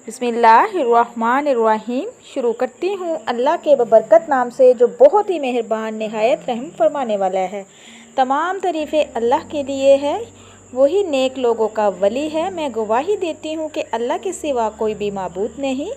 बिस्मिल्लाहिर्रहमानिर्रहीम। शुरू करती हूँ अल्लाह के बबरकत नाम से जो बहुत ही मेहरबान नहायत रहम फरमाने वाला है। तमाम तारीफ़ें अल्लाह के लिए है, वही नेक लोगों का वली है। मैं गवाही देती हूँ कि अल्लाह के सिवा कोई भी माबूद नहीं,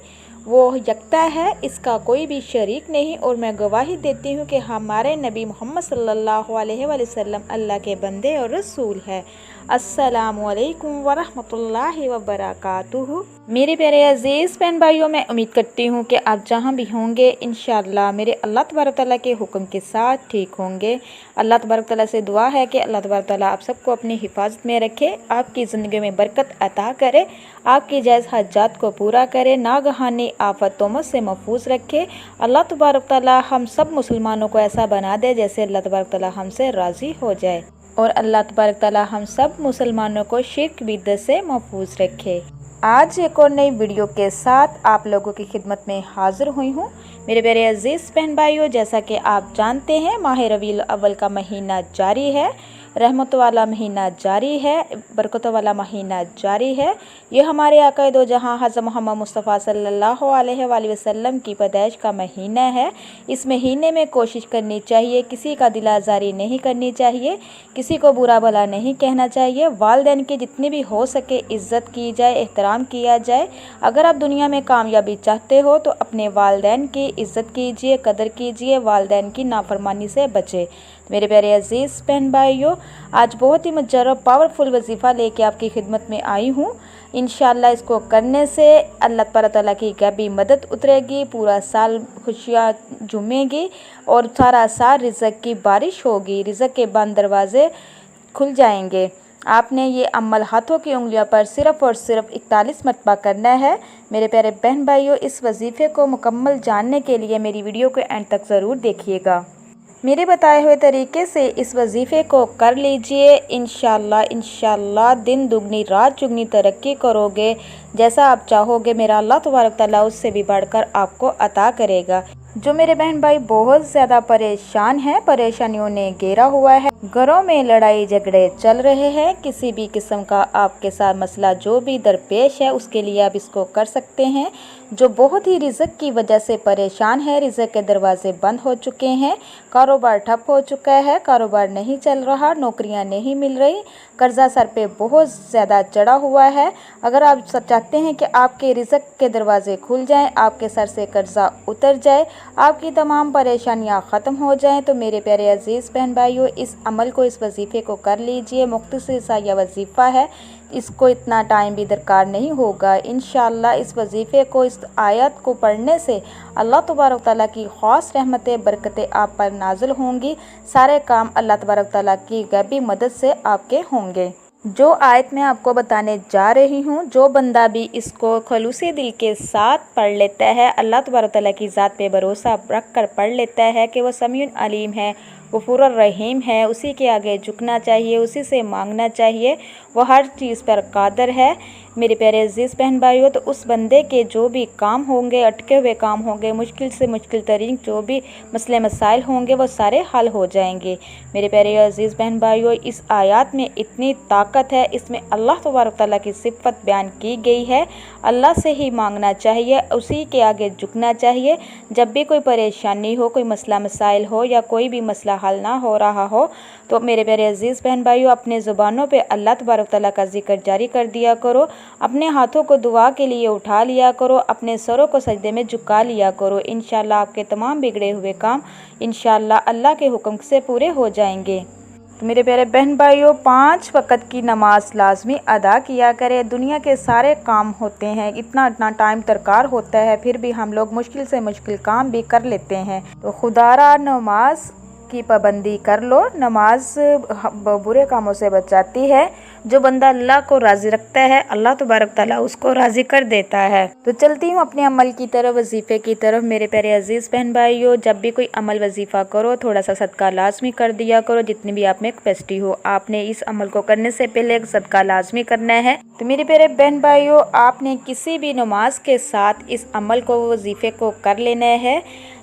वो यकता है, इसका कोई भी शरीक नहीं। और मैं गवाही देती हूँ कि हमारे नबी मोहम्मद सल्लल्लाहु अलैहि वसल्लम अल्लाह के बंदे और रसूल है। अस्सलामु अलैकुम वरहमतुल्लाहि वबरकातुहू। मेरे प्यारे अजीज़ बहन भाइयों, मैं उम्मीद करती हूँ कि आप जहाँ भी होंगे इंशाअल्लाह मेरे अल्लाह तबारक तआला के हुक्म के साथ ठीक होंगे। अल्लाह तबारक तआला से दुआ है कि अल्लाह तबारक तआला आप सबको अपनी हिफाजत में रखे, आपकी ज़िंदगी में बरकत अता करे, आपकी जायज़ हाजात को पूरा करे, नागहानी आफतों से महफूज रखे। अल्लाह तबारक तआला हम सब मुसलमानों को ऐसा बना दे जैसे अल्लाह तबारक तआला हमसे राज़ी हो जाए, और अल्लाह तबारक तआला हम सब मुसलमानों को शिर्क बिदअत से महफूज रखे। आज एक और नई वीडियो के साथ आप लोगों की खिदमत में हाज़िर हुई हूँ। मेरे प्यारे अजीज़ बहन भाइयों, जैसा कि आप जानते हैं माह रबीउल अव्वल का महीना जारी है, रहमत वाला महीना जारी है, बरकत वाला महीना जारी है। ये हमारे आका दो जहाँ हज़रत मोहम्मद मुस्तफ़ा सल्लल्लाहु अलैहि वसल्लम की पैदाइश का महीना है। इस महीने में कोशिश करनी चाहिए, किसी का दिल आज़ारी नहीं करनी चाहिए, किसी को बुरा भला नहीं कहना चाहिए। वालिदैन की जितनी भी हो सके इज़्ज़त की जाए, एहतराम किया जाए। अगर आप दुनिया में कामयाबी चाहते हो तो अपने वालिदैन की इज़्ज़त कीजिए, कदर कीजिए, वालिदैन की नाफरमानी से बचे। मेरे प्यारे अजीज़ बहन भाइयों, आज बहुत ही मुजर्रब पावरफुल वजीफ़ा लेके आपकी खिदमत में आई हूँ। इंशाअल्लाह इसको करने से अल्लाह ताला की गैबी मदद उतरेगी, पूरा साल खुशियाँ झूमेंगी और सारा साल रिज़्क़ की बारिश होगी, रिज़्क़ के बंद दरवाज़े खुल जाएंगे। आपने ये अमल हाथों की उंगलियों पर सिर्फ़ और सिर्फ 41 मरतबा करना है। मेरे प्यारे बहन भाइयों, इस वजीफ़े को मुकम्मल जानने के लिए मेरी वीडियो को एंड तक ज़रूर देखिएगा। मेरे बताए हुए तरीके से इस वजीफ़े को कर लीजिए। इंशाअल्लाह दिन दुगनी रात चुगनी तरक्की करोगे। जैसा आप चाहोगे मेरा अल्लाह तबारक तआला उससे भी बढ़कर आपको अता करेगा। जो मेरे बहन भाई बहुत ज़्यादा परेशान हैं, परेशानियों ने घेरा हुआ है, घरों में लड़ाई झगड़े चल रहे हैं, किसी भी किस्म का आपके साथ मसला जो भी दरपेश है उसके लिए आप इसको कर सकते हैं। जो बहुत ही रिज़्क़ की वजह से परेशान है, रिज़्क़ के दरवाजे बंद हो चुके हैं, कारोबार ठप हो चुका है, कारोबार नहीं चल रहा, नौकरियां नहीं मिल रही, कर्जा सर पे बहुत ज़्यादा चढ़ा हुआ है। अगर आप चाहते हैं कि आपके रिज़्क़ के दरवाजे खुल जाएं, आपके सर से कर्जा उतर जाए, आपकी तमाम परेशानियां ख़त्म हो जाएं, तो मेरे प्यारे अजीज़ बहन भाइयों इस अमल को, इस वजीफ़े को कर लीजिए। मुख्तसर सा यह वजीफ़ा है, इसको इतना टाइम भी दरकार नहीं होगा। इंशाअल्लाह इस वजीफ़े को, इस आयत को पढ़ने से अल्लाह तबारक तआला की ख़ास रहमतें बरकतें आप पर नाज़िल होंगी। सारे काम अल्लाह तबारक तआला की गैबी मदद से आपके होंगे। जो आयत मैं आपको बताने जा रही हूँ, जो बंदा भी इसको खलूसी दिल के साथ पढ़ लेता है, अल्लाह तबारक तआला की ज़ात पे भरोसा रख कर पढ़ लेता है कि वह समीउन अलीम है, गफूर रहीम है, उसी के आगे झुकना चाहिए, उसी से मांगना चाहिए, वह हर चीज़ पर कादर है। मेरे प्यारे अजीज़ बहन भाइयों, तो उस बंदे के जो भी काम होंगे, अटके हुए काम होंगे, मुश्किल से मुश्किल तरीन जो भी मसले मसाइल होंगे वो सारे हल हो जाएंगे। मेरे प्यारे अजीज़ बहन भाइयों, इस आयत में इतनी ताकत है, इसमें अल्लाह तबारक तआला की सिफ़त बयान की गई है। अल्लाह से ही मांगना चाहिए, उसी के आगे झुकना चाहिए। जब भी कोई परेशानी हो, कोई मसला मसाइल हो या कोई भी मसला हल ना हो रहा हो, तो मेरे प्यारे अजीज़ बहन भाइयों अपने ज़ुबानों पे अल्लाह तबारक तआला का ज़िक्र जारी कर दिया करो, अपने हाथों को दुआ के लिए उठा लिया करो, अपने सरों को सजदे में झुका लिया करो। इंशाअल्लाह आपके तमाम बिगड़े हुए काम इंशाअल्लाह अल्लाह के हुक्म से पूरे हो जाएंगे। तो मेरे प्यारे बहन भाइयों, 5 वक़्त की नमाज लाजमी अदा किया करें। दुनिया के सारे काम होते हैं, इतना टाइम दरकार होता है, फिर भी हम लोग मुश्किल से मुश्किल काम भी कर लेते हैं। तो खुदारा नमाज की पाबंदी कर लो। नमाज बुरे कामों से बचाती है। जो बंदा अल्लाह को राज़ी रखता है, अल्लाह तबारक तआला उसको राज़ी कर देता है। तो चलती हूँ अपने अमल की तरफ, वजीफ़े की तरफ। मेरे प्यारे अजीज़ बहन भाइयों, जब भी कोई अमल वजीफ़ा करो, थोड़ा सा सदका लाजमी कर दिया करो, जितनी भी आप में कैपेसिटी हो। आपने इस अमल को करने से पहले एक सदका लाजमी करना है। तो मेरे प्यारे बहन भाइयों, आपने किसी भी नमाज के साथ इस अमल को, वजीफ़े को कर लेना है।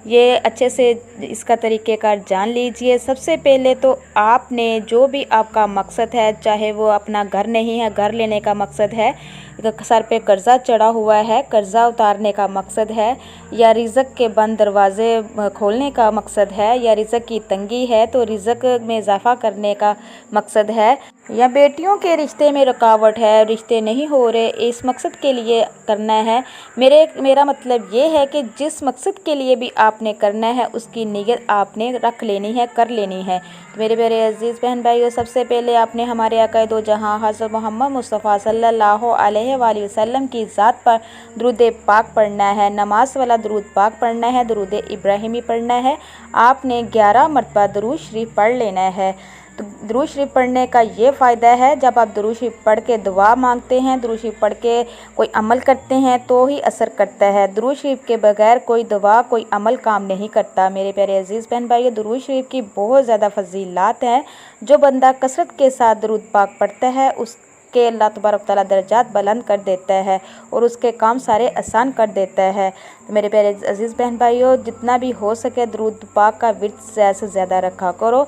ये अच्छे से इसका तरीक़ेकार जान लीजिए। सबसे पहले तो आपने जो भी आपका मकसद है, चाहे वो अपना घर नहीं है, घर लेने का मकसद है, सर पे कर्जा चढ़ा हुआ है, कर्जा उतारने का मकसद है, या रिज़्क़ के बंद दरवाज़े खोलने का मकसद है, या रिज़्क़ की तंगी है तो रिज़्क़ में इजाफ़ा करने का मकसद है, या बेटियों के रिश्ते में रुकावट है, रिश्ते नहीं हो रहे, इस मकसद के लिए करना है। मेरा मतलब ये है कि जिस मकसद के लिए भी आपने करना है उसकी नीयत आपने रख लेनी है, कर लेनी है। तो मेरे प्यारे अजीज़ बहन भाइयों, सबसे पहले आपने हमारे आका दो जहां हज़रत मोहम्मद मुस्तफ़ा सल्लल्लाहु अलैहि वसल्लम की ज़ात पर दुरूद पाक पढ़ना है, नमाज वाला दुरूद पाक पढ़ना है, दुरूद इब्राहिमी पढ़ना है। आपने 11 मरतबा दुरूद शरीफ पढ़ लेना है। तो दुरूद शरीफ पढ़ने का ये फ़ायदा है, जब आप दुरूद शरीफ पढ़ के दुआ मांगते हैं, दुरूद शरीफ पढ़ के कोई अमल करते हैं तो ही असर करता है। दुरूद शरीफ के बगैर कोई दुआ कोई अमल काम नहीं करता। मेरे प्यारे अजीज़ बहन भाइयों, दुरूद शरीफ की बहुत ज़्यादा फजीलात हैं। जो बंदा कसरत के साथ दुरूद पाक पढ़ता है उसके अल्लाह तबारक तआला दर्जात बुलंद कर देता है और उसके काम सारे आसान कर देता है। तो मेरे प्यारे अजीज़ बहन भाइयों, जितना भी हो सके दुरूद पाक का विर्द ज़्यादा से ज़्यादा रखा करो।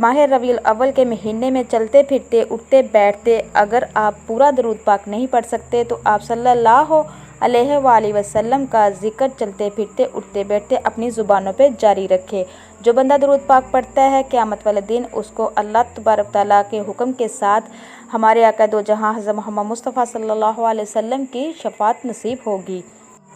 माह रबीउल अव्वल के महीने में चलते फिरते उठते बैठते अगर आप पूरा दुरूद पाक नहीं पढ़ सकते तो आप सल्लल्लाहु अलैहि वसल्लम का ज़िक्र चलते फिरते उठते बैठते अपनी ज़ुबानों पे जारी रखे। जो बंदा दुरूद पाक पढ़ता है क़यामत वाले दिन उसको अल्लाह तबारक तआला के हुक्म के साथ हमारे आका दो जहां हज़रत मोहम्मद मुस्तफ़ा सल्लल्लाहु अलैहि वसल्लम की शफ़ाअत नसीब होगी।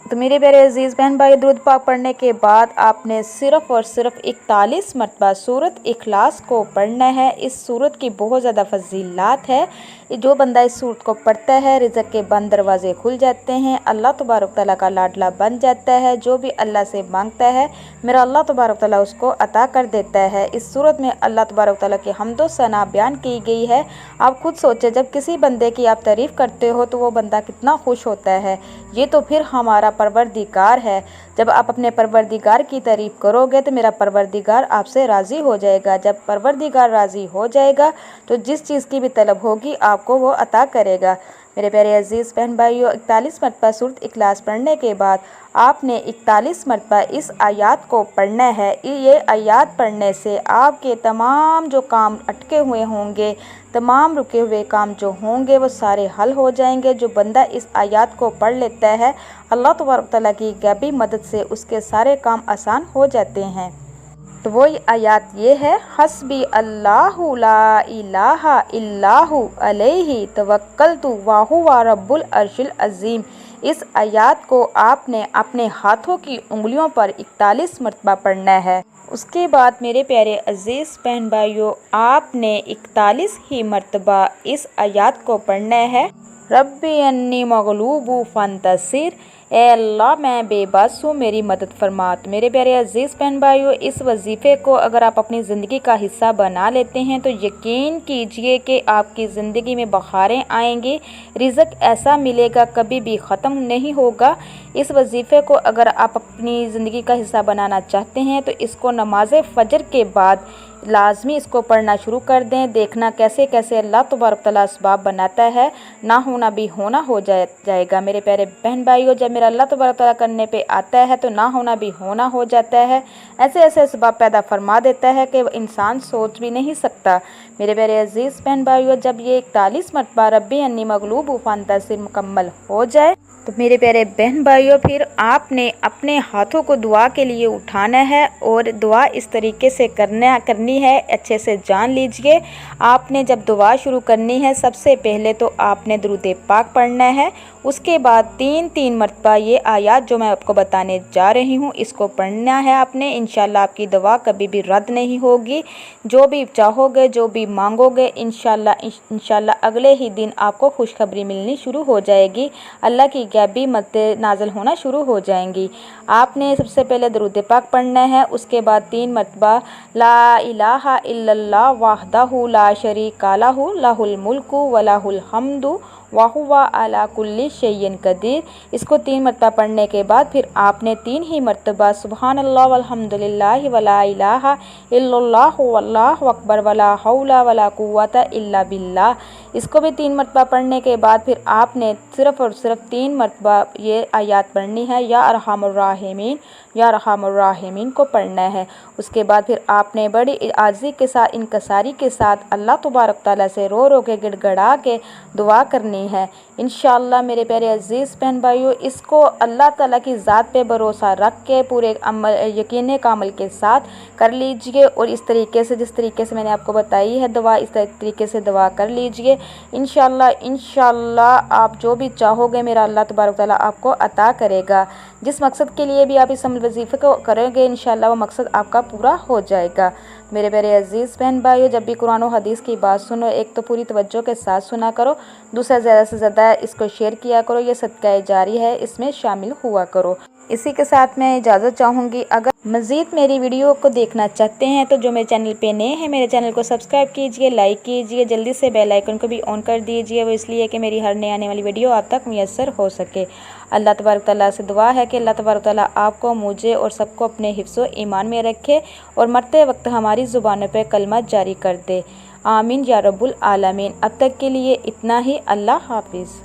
तो मेरे प्यारे अजीज़ बहन भाई, दुरूद पाक पढ़ने के बाद आपने सिर्फ़ और सिर्फ 41 मरतबा सूरत इखलास को पढ़ना है। इस सूरत की बहुत ज़्यादा फजीलात है। जो बंदा इस सूरत को पढ़ता है रिज़्क़ के बंद दरवाज़े खुल जाते हैं, अल्लाह तबारक तआला का लाडला बन जाता है। जो भी अल्लाह से मांगता है मेरा अल्लाह तबारक तआला उसको अता कर देता है। इस सूरत में अल्लाह तबारक तआला की हम्दो सना बयान की गई है। आप खुद सोचें, जब किसी बंदे की आप तारीफ़ करते हो तो वो बंदा कितना खुश होता है। ये तो फिर हमारा परवरदिगार है। जब आप अपने परवरदिगार की तारीफ़ करोगे तो मेरा परवरदिगार आपसे राज़ी हो जाएगा। जब परवरदिगार राज़ी हो जाएगा तो जिस चीज़ की भी तलब होगी आपको वो अता करेगा। मेरे प्यारे अजीज़ बहन भाइयों, 41 मरतबा सूरत इखलास पढ़ने के बाद आपने 41 मरतबा इस आयत को पढ़ना है। ये आयत पढ़ने से आपके तमाम जो काम अटके हुए होंगे, तमाम रुके हुए काम जो होंगे वो सारे हल हो जाएंगे। जो बंदा इस आयत को पढ़ लेता है अल्लाह तबारक तआला की गैबी मदद से उसके सारे काम आसान हो जाते हैं। तो वही आयत ये है, हस्बी अल्लाहु ला इलाहा इल्लाहु अलैहि तवक्कलतु व हुवा रब्बुल अर्शिल अज़ीम। इस आयत को आपने अपने हाथों की उंगलियों पर 41 मरतबा पढ़ना है। उसके बाद मेरे प्यारे अजीज़ बहन भाइयों, आपने 41 ही मरतबा इस आयत को पढ़ना है, रब्बी अन्नी मगलूबु फंतसिर, ए अल्लाह मैं बेबस हूँ मेरी मदद फरमा। तो मेरे प्यारे अजीज़ बहन भाइयों, इस वजीफ़े को अगर आप अपनी ज़िंदगी का हिस्सा बना लेते हैं तो यकीन कीजिए कि आपकी ज़िंदगी में बहारें आएंगी, रिज़्क़ ऐसा मिलेगा कभी भी ख़त्म नहीं होगा। इस वजीफ़े को अगर आप अपनी ज़िंदगी का हिस्सा बनाना चाहते हैं तो इसको नमाज फ़जर के बाद लाजमी इसको पढ़ना शुरू कर दें। देखना कैसे कैसे अल्लाह तबारक तआला असबाब बनाता है, ना होना भी होना हो जाएगा। मेरे प्यारे बहन भाइयों, जब मेरा अल्लाह तबारक तआला करने पे आता है तो ना होना भी होना हो जाता है। ऐसे ऐसे असबाब पैदा फरमा देता है कि इंसान सोच भी नहीं सकता। मेरे प्यारे अजीज़ बहन भाइयों, जब ये 41 मरतबा रब्बी अन्नी मगलूब फंतसिर मुकम्मल हो जाए तो मेरे प्यारे बहन भाइयों फिर आपने अपने हाथों को दुआ के लिए उठाना है और दुआ इस तरीके से करनी है। अच्छे से जान लीजिए, आपने जब दुआ शुरू करनी है सबसे पहले तो आपने दुरूद पाक पढ़ना है। उसके बाद 3-3 मरतबा ये आयत जो मैं आपको बताने जा रही हूँ इसको पढ़ना है आपने। इंशाल्लाह आपकी दुआ कभी भी रद्द नहीं होगी। जो भी चाहोगे, जो भी मांगोगे, इंशाल्लाह अगले ही दिन आपको खुशखबरी मिलनी शुरू हो जाएगी। अल्लाह की गैबी मदद नाज़िल होना शुरू हो जाएंगी। आपने सबसे पहले दुरूद पाक पढ़ना है। उसके बाद 3 मरतबा ला इलाहा इल्लल्लाह वहदहु ला शरीका लहु लहुल मुल्कु व लहुल हम्दु व हुवा अला कुल्ली शैइन कदीर। इसको 3 मरतबा पढ़ने के बाद फिर आपने 3 ही मरतबा सुबहानल्लाह वल्हम्दुलिल्लाहि वला इलाहा इल्लल्लाहु वल्लाहु अकबर वला हौला वला कुव्वता इल्ला बिल्लाह। इसको भी 3 मरतबा पढ़ने के बाद फिर आपने सिर्फ़ और सिर्फ 3 मरतबा ये आयत पढ़नी है, या अरहमुर राहिमीन, या अरहमुर राहिमीन को पढ़ना है। उसके बाद फिर आपने बड़ी आज़ी के साथ, इनकसारी के साथ अल्लाह तबारक तआला से रो रो के गिड़गड़ा के दुआ करनी है। इंशाअल्लाह मेरे प्यारे अज़ीज़ बहन भाइयों, इसको अल्लाह ताला की ज़ात पे भरोसा रख के पूरे अमल यकीन कामिल के साथ कर लीजिए, और इस तरीके से, जिस तरीके से मैंने आपको बताई है दुआ, इस तरीके से दुआ कर लीजिए। इंशाअल्लाह आप जो भी चाहोगे मेरा अल्लाह तबारक तआला आपको अता करेगा। जिस मकसद के लिए भी आप इस अमल वजीफ़े को करोगे इंशाअल्लाह वो मकसद आपका पूरा हो जाएगा। मेरे प्यारे अज़ीज़ बहन भाइयों, जब भी कुरान और हदीस की बात सुनो, एक तो पूरी तवज्जो के साथ सुना करो, दूसरा ज़्यादा से ज़्यादा इसको शेयर किया करो, ये सदका जारी है, इसमें शामिल हुआ करो। इसी के साथ मैं इजाज़त चाहूँगी। अगर मज़ीद मेरी वीडियो को देखना चाहते हैं तो जो मेरे चैनल पे नए हैं, मेरे चैनल को सब्सक्राइब कीजिए, लाइक कीजिए, जल्दी से बेल आइकन को भी ऑन कर दीजिए। वो इसलिए कि मेरी हर नई आने वाली वीडियो आप तक मुयस्सर हो सके। अल्लाह तबारक तआला से दुआ है कि अल्लाह तबारक तआला आपको, मुझे और सबको अपने हिफ्ज़ व ईमान में रखे और मरते वक्त हमारी ज़ुबानों पर कलमा जारी कर दे। आमीन या रब्बुल आलमीन। अब तक के लिए इतना ही। अल्लाह हाफिज़।